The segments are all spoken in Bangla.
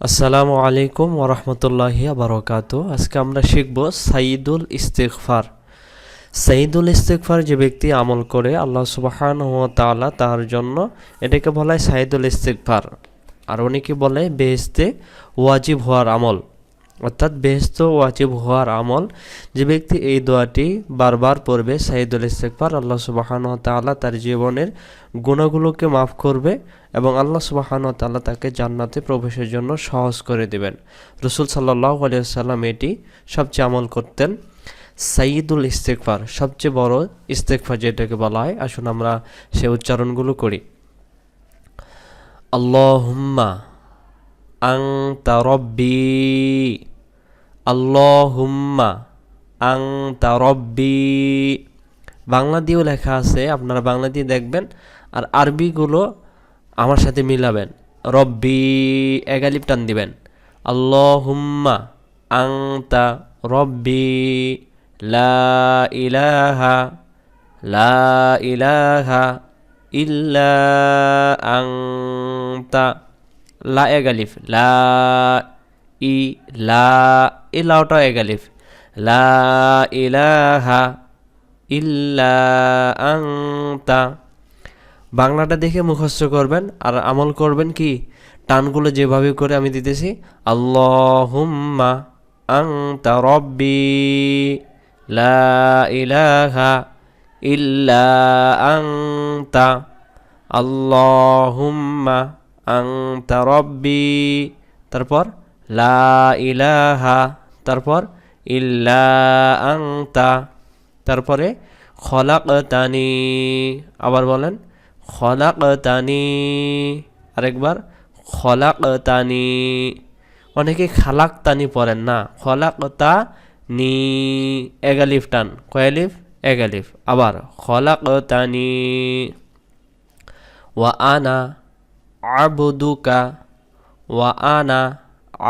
আসসালামু আলাইকুম ওরহমতুল্লাহি বারাকাতু। আজকে আমরা শিখব সাইয়্যিদুল ইস্তিগফার। সাইয়্যিদুল ইস্তিগফার যে ব্যক্তি আমল করে আল্লাহ সুবহানাহু ওয়া তাআলা তার জন্য এটাকে বলা হয় সাইয়্যিদুল ইস্তিগফার। আর অনেকে বলে বেহেশতে ওয়াজিব হওয়ার আমল, অর্থাৎ বেহেশত ওয়াজিব হওয়ার আমল। যে ব্যক্তি এই দোয়াটি বারবার পড়বে সাইয়্যিদুল ইস্তিগফার, আল্লাহ সুবহানাহু ওয়া তাআলা তার জীবনের গুনাহগুলোকে মাফ করবে এবং আল্লাহ সুবহানাহু ওয়া তাআলা তাকে জান্নাতে প্রবেশের জন্য সহজ করে দেবেন। রাসূল সাল্লাল্লাহু আলাইহি ওয়াসাল্লাম এটি সবচেয়ে আমল করতেন। সাইয়্যিদুল ইস্তিগফার সবচেয়ে বড় ইস্তিগফার যেটাকে বলা হয়। আসুন আমরা সে উচ্চারণগুলো করি। আল্লাহুম্মা আনতা রব্বি, আল্লাহুম্মা আনতা রব্বি। বাংলা দিয়েও লেখা আছে, আপনারা বাংলা দিয়ে দেখবেন আর আরবিগুলো আমার সাথে মিলাবেন। রব্বি এক আলিফ টান দিবেন। আল্লাহুম্মা আনতা রব্বি লা ইলাহা লা ইলাহা ইল্লা আনতা। লা এক আলিফ, লা ই লা, এই লাওটা এক আলিফ। লা ইলাহা ইল্লা আনতা। বাংলাটা দেখে মুখস্থ করবেন আর আমল করবেন কি, টানগুলো যেভাবে করে আমি দিতেছি। আল্লাহুম্মা আনতা রব্বি লা ইলাহা ইল্লা আনতা, আল্লাহুম্মা আনতা রব্বি, তারপর লা ইলাহা, তারপর ইল্লা আনতা, তারপরে খলাকতানি। আবার বলেন খলাকতানি, আরেকবার খলাকতানি। অনেকে খালাকতানি পড়েন না, খলাকতানি এক আলিফ টান। কয় আলিফ? এক আলিফ। আবার খলাকতানি। ওয়া আনা আবদুকা, ওয়া আনা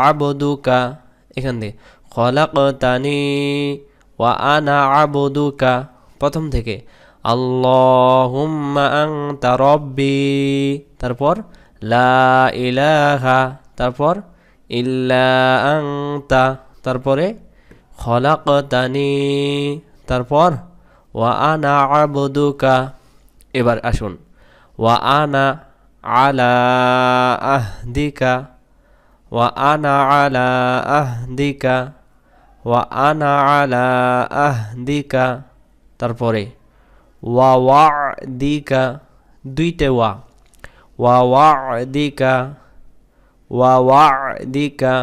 আবদুকা, এখান দিয়ে খলাকতানি ওয়া আনা আবদুকা, প্রথম থেকে। আল্লাহুম্মা আনতা রব্বি, তারপর লা ইলাহা, তারপর ইল্লা আনতা, তারপরে খলাকতানি, তারপর ওয়া আনা আবদুকা। এবার আসুন, ওয়া আনা আলা আহদিকা, ওয়া আনা আলা আহদিকা, ওয়া আনা আলা আহদিকা, তারপরে ওয়া ওয়াদিকা, দুইতে ওয়া, ওয়া ওয়াদিকা, ওয়া ওয়াদিকা,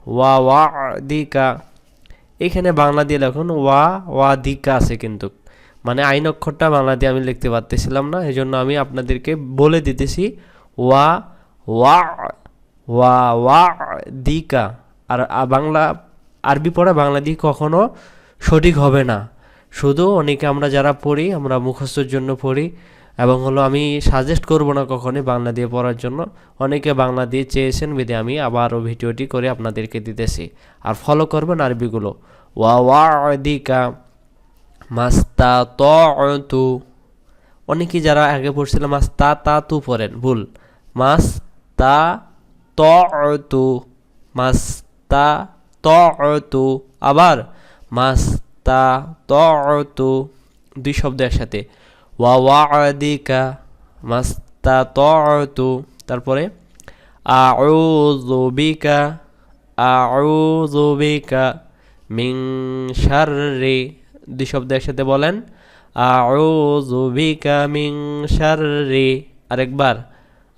ওয়া ওয়াদিকা। এখানে বাংলা দিয়ে লিখুন ওয়া ওয়াদিকা আছে, কিন্তু মানে আইন অক্ষরটা বাংলা দিয়ে আমি লিখতে পারতেছিলাম না, এই জন্য আমি আপনাদেরকে বলে দিতেছি ওয়া ওয়া ওয়া ওয়াদিকা। আর বাংলা আরবি পড়া বাংলা দিয়ে কখনো সঠিক হবে না। শুধু অনেকে আমরা যারা পড়ি, আমরা মুখস্থর জন্য পড়ি, এবং হলো আমি সাজেস্ট করব না কখনোই বাংলা দিয়ে পড়ার জন্য। অনেকে বাংলা দিয়ে চেয়েছেন বিধে আমি আবারও ভিডিওটি করে আপনাদেরকে দিতেছি, আর ফলো করবেন আরবিগুলো। ওয়া ওয়াদিকা মাস্তাতু, অনেকেই যারা আগে পড়ছিলাম মাস্তাতাতু পড়েন, ভুল। মাস্তাতু, মাস্তাতু, আবার মাস্তাতু, দুই শব্দ একসাথে। ওয়া ওয়াদিকা মাস্তাতু, তারপরে আউযু বিকা, আউযু বিকা মিন শাররি, দুই শব্দ একসাথে বলেন। আউযু বিকা মিন শাররি, আরেকবার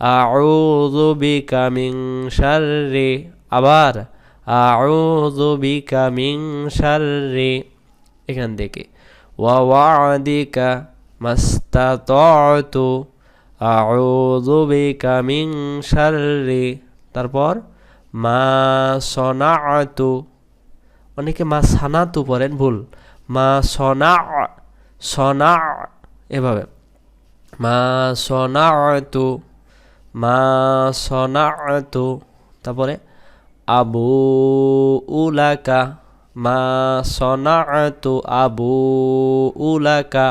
আউযু বিকা মিন শাররি, আবার আউযু বিকা মিন শাররি। এখান থেকে ওয়া ওয়াদিকা মাস্তাতু আউযু বিকা মিন শাররি, তারপর মা সনাআতু, অনেকে মা সানাতু পড়েন, ভুল। মা সনা, সনা, এভাবে মা সনাআতু, মা সনাআতু, তারপরে আবু উলাকা, মা সনাআতু আবু উলাকা,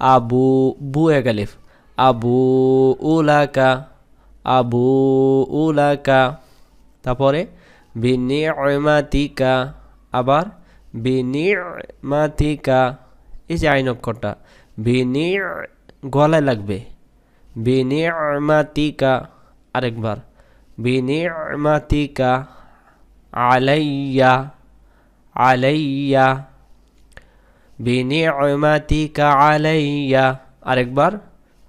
আবু, বু এক আলিফ, আবু উলাকা, আবু উলাকা, তারপরে বিনি'মাতিকা, আবার বিনি'মাতিকা, এই যে আইন অক্ষরটা গলায় লাগবে, বিনি'মাতিকা, আরেকবার বিনি'মাতিকা আলাইয়া, আলাইয়া, বিনি'মাতিকা আলাইয়া, আরেকবার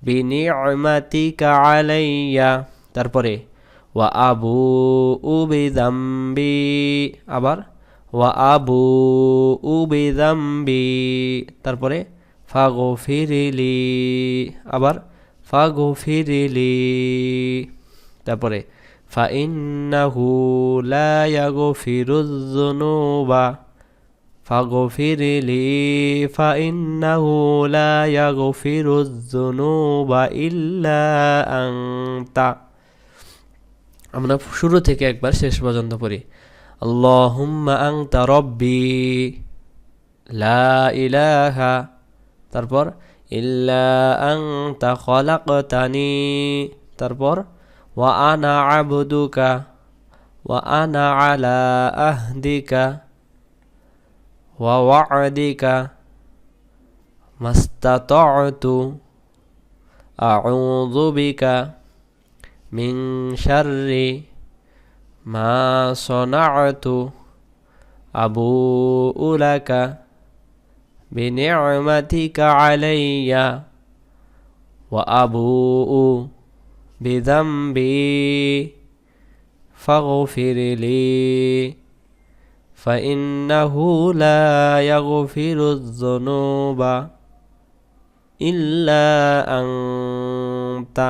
বিনি'মাতিকা আলাইয়া। তারপরে ওয়া আবুউ বিযামবি, আবার ওয়া আবুউ বিযামবি, তারপরে ফাগফিরলি, আবার ফাগফিরলি, তারপরে ফাইন্নাহু লা ইয়াগফিরুয যুনুবা, ফাগফিরলি ফাইন্নাহু লা ইয়াগফিরুয যুনুবা ইল্লা আনতা। আমরা শুরু থেকে একবার শেষ পর্যন্ত পড়ি। আল্লাহুম্মা আনতা রব্বি লা ইলাহা, তারপর ইল্লা আনতা খলাকতানি, তারপর ওয়া আনা আবদুকা ওয়া আনা আলা আহদিকা ওয়া ওয়া'দিকা মাস্তাতা'তু আউযু বিকা মিন শাররি মা সানা'তু আবুউ লাকা বিনি'মাতিকা আলাইয়া ওয়া আবুউ বিযামবি ফাগফিরলি ফাইন্নাহু লা ইয়াগফিরুয যুনুবা ইল্লা আনতা।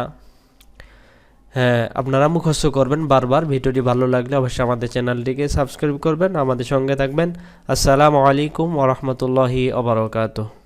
হ্যাঁ, আপনারা মুখস্থ করবেন বারবার। ভিডিওটি ভালো লাগলে অবশ্যই আমাদের চ্যানেলটিকে সাবস্ক্রাইব করবেন, আমাদের সঙ্গে থাকবেন। আসসালামু আলাইকুম ওয়া রাহমাতুল্লাহি ওয়া বারাকাতুহু।